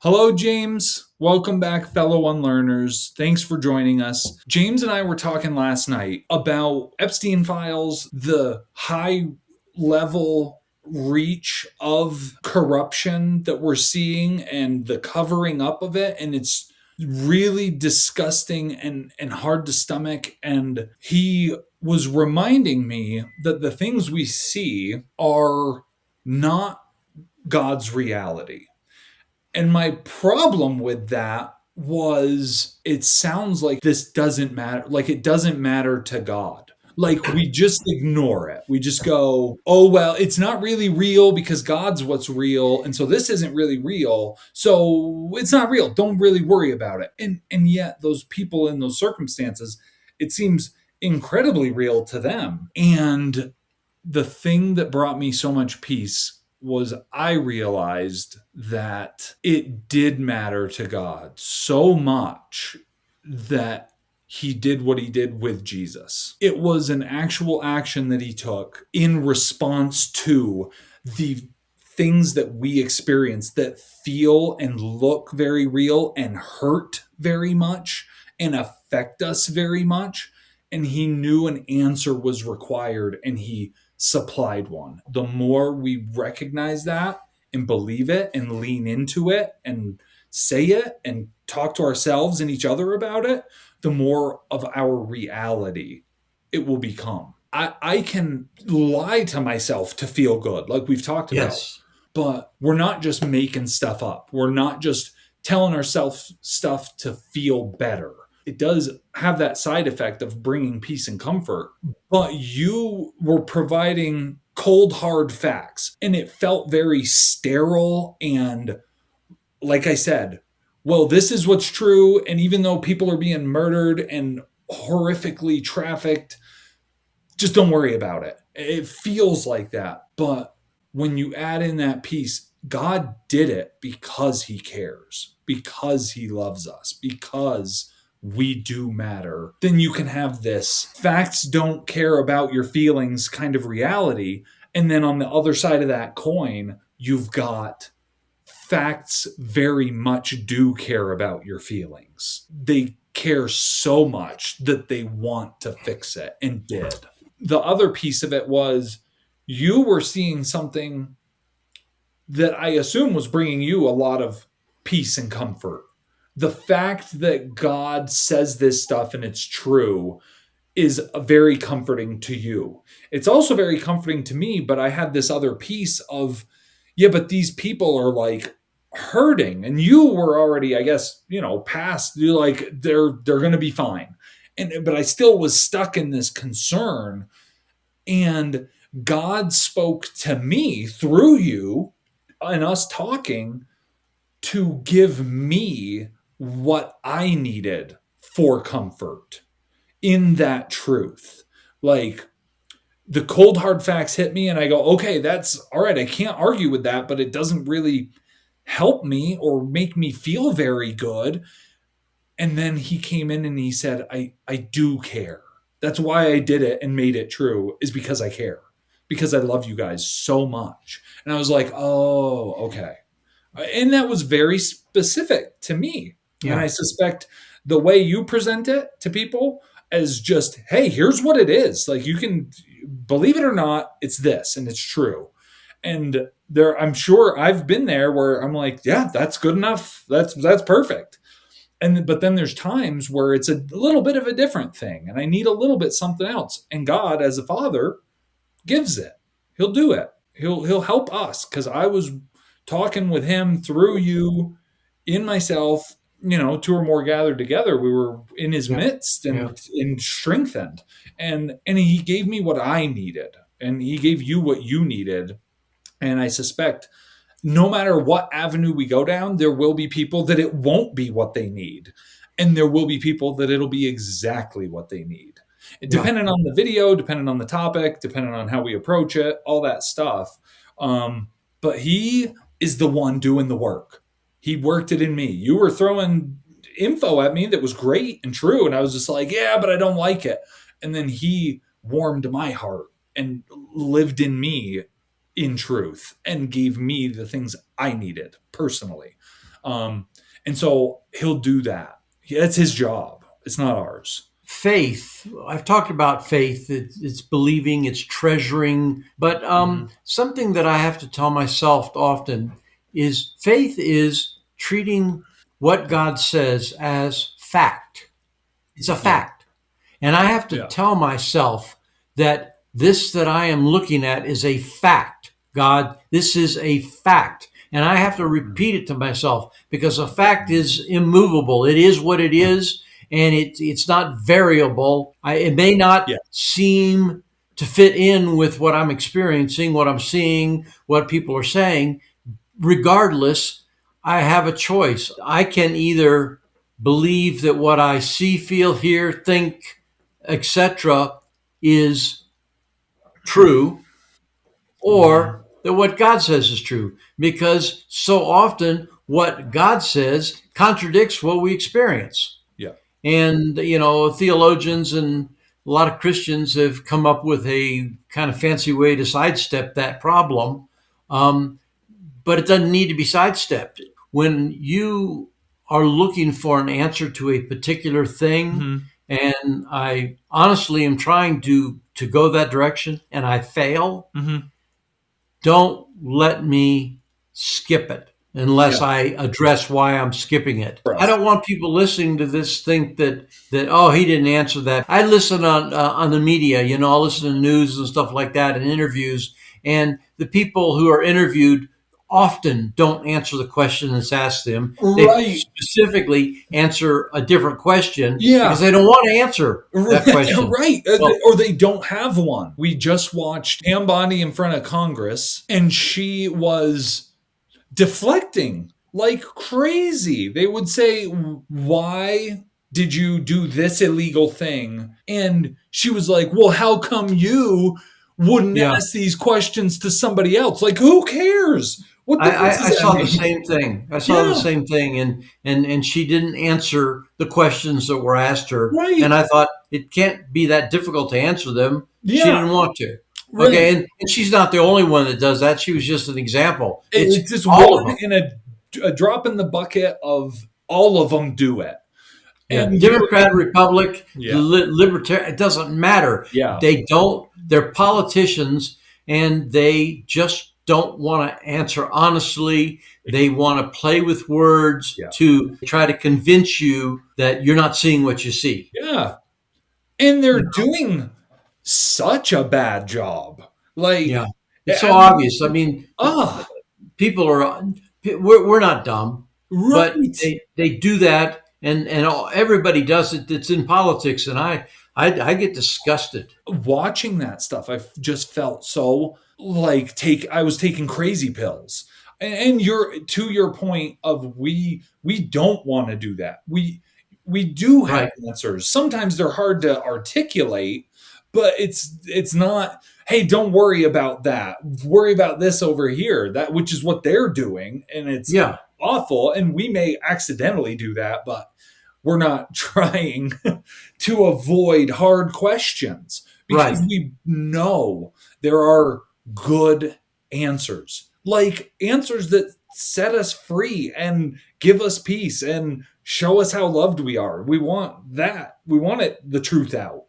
Hello, James. Welcome back, fellow unlearners. Thanks for joining us. James and I were talking last night about Epstein files, the high level reach of corruption that we're seeing and the covering up of it. And it's really disgusting and hard to stomach. And he was reminding me that the things we see are not God's reality. And my problem with that was it sounds like this doesn't matter. Like it doesn't matter to God. Like we just ignore it. We just go, oh, well, it's not really real because God's what's real. And so this isn't really real. So it's not real. Don't really worry about it. And yet those people in those circumstances, it seems incredibly real to them. And the thing that brought me so much peace was I realized that it did matter to God so much that he did what he did with Jesus. It was an actual action that he took in response to the things that we experience that feel and look very real and hurt very much and affect us very much. And he knew an answer was required and he supplied one. The more we recognize that and believe it and lean into it and say it and talk to ourselves and each other about it, the more of our reality it will become. I can lie to myself to feel good, like we've talked about. Yes. But we're not just making stuff up. We're not just telling ourselves stuff to feel better. It does have that side effect of bringing peace and comfort, but you were providing cold, hard facts, and it felt very sterile. And like I said, well, this is what's true. And even though people are being murdered and horrifically trafficked, just don't worry about it. It feels like that. But when you add in that piece, God did it because he cares, because he loves us, because we do matter. Then you can have this facts don't care about your feelings kind of reality. And then on the other side of that coin, you've got facts very much do care about your feelings. They care so much that they want to fix it and did. The other piece of it was you were seeing something that I assume was bringing you a lot of peace and comfort. The fact that God says this stuff and it's true is very comforting to you. It's also very comforting to me, but I had this other piece of, yeah, but these people are like hurting and you were already, I guess, past, you're like, they're going to be fine. But I still was stuck in this concern. And God spoke to me through you and us talking to give me what I needed for comfort in that truth. Like the cold hard facts hit me and I go, okay, that's all right. I can't argue with that, but it doesn't really help me or make me feel very good. And then he came in and he said, I do care. That's why I did it and made it true, is because I care, because I love you guys so much. And I was like, oh, okay. And that was very specific to me. And I Yeah. suspect the way you present it to people as just, hey, here's what it is. Like you can believe it or not, it's this and it's true. And there, I'm sure I've been there where I'm like, yeah, that's good enough. That's perfect. But then there's times where it's a little bit of a different thing and I need a little bit something else. And God, as a father, gives it. He'll do it. He'll help us, because I was talking with him through you in myself. Two or more gathered together, we were in his Yeah. midst Yeah. and strengthened. And he gave me what I needed, and he gave you what you needed. And I suspect no matter what avenue we go down, there will be people that it won't be what they need. And there will be people that it'll be exactly what they need. Yeah. Depending on the video, depending on the topic, depending on how we approach it, all that stuff. But he is the one doing the work. He worked it in me. You were throwing info at me that was great and true. And I was just like, yeah, but I don't like it. And then he warmed my heart and lived in me in truth and gave me the things I needed personally. And so he'll do that. That's his job. It's not ours. Faith, I've talked about faith. It's believing, it's treasuring. But Mm-hmm. something that I have to tell myself often is faith is treating what God says as fact. It's a Yeah. fact. And I have to Yeah. tell myself that this that I am looking at is a fact. God, this is a fact. And I have to repeat it to myself because a fact is immovable. It is what it is, and it's not variable. It may not Yeah. seem to fit in with what I'm experiencing, what I'm seeing, what people are saying. Regardless, I have a choice. I can either believe that what I see, feel, hear, think, etc., is true, Mm-hmm. or that what God says is true. Because so often what God says contradicts what we experience. Yeah. And, theologians and a lot of Christians have come up with a kind of fancy way to sidestep that problem. But it doesn't need to be sidestepped. When you are looking for an answer to a particular thing, Mm-hmm. and I honestly am trying to go that direction and I fail, Mm-hmm. don't let me skip it unless Yeah. I address why I'm skipping it. I Trust. don't want people listening to this think that oh, he didn't answer that. I listen on the media, I listen to news and stuff like that and interviews, and the people who are interviewed often don't answer the question that's asked them. They Right. specifically answer a different question because Yeah. they don't want to answer that question. Right. Well, Or they don't have one. We just watched Pam Bondi in front of Congress, and she was deflecting like crazy. They would say, "Why did you do this illegal thing?" And she was like, "Well, how come you wouldn't yeah. ask these questions to somebody else? Like, who cares? What difference I does that saw the make?" same thing. I saw the Yeah, same thing, and she didn't answer the questions that were asked her. And right. I thought it can't be that difficult to answer them. She Yeah, didn't want to. right. Okay, and she's not the only one that does that. She was just an example. It's It's just all of one them. in a drop in the bucket of all of them do it. Yeah, And Democrat, Republic, yeah, Libertarian. It doesn't matter. yeah, They don't. They're politicians, and they just don't want to answer honestly. They want to play with words yeah, to try to convince you that you're not seeing what you see. yeah. And they're doing such a bad job. Yeah, Like, it's so I mean, obvious. I mean, ah, people are. We're not dumb, but right. they do that, and everybody does it. That's in politics, and I get disgusted. Watching that stuff, I just felt so like I was taking crazy pills. And you're to your point of we don't want to do that. We do have Right. answers. Sometimes they're hard to articulate, but it's not, hey, don't worry about that. Worry about this over here. That which is what they're doing, and it's Yeah. awful. And we may accidentally do that, but we're not trying to avoid hard questions because Right. we know there are good answers, like answers that set us free and give us peace and show us how loved we are. We want that. We want it, the truth out.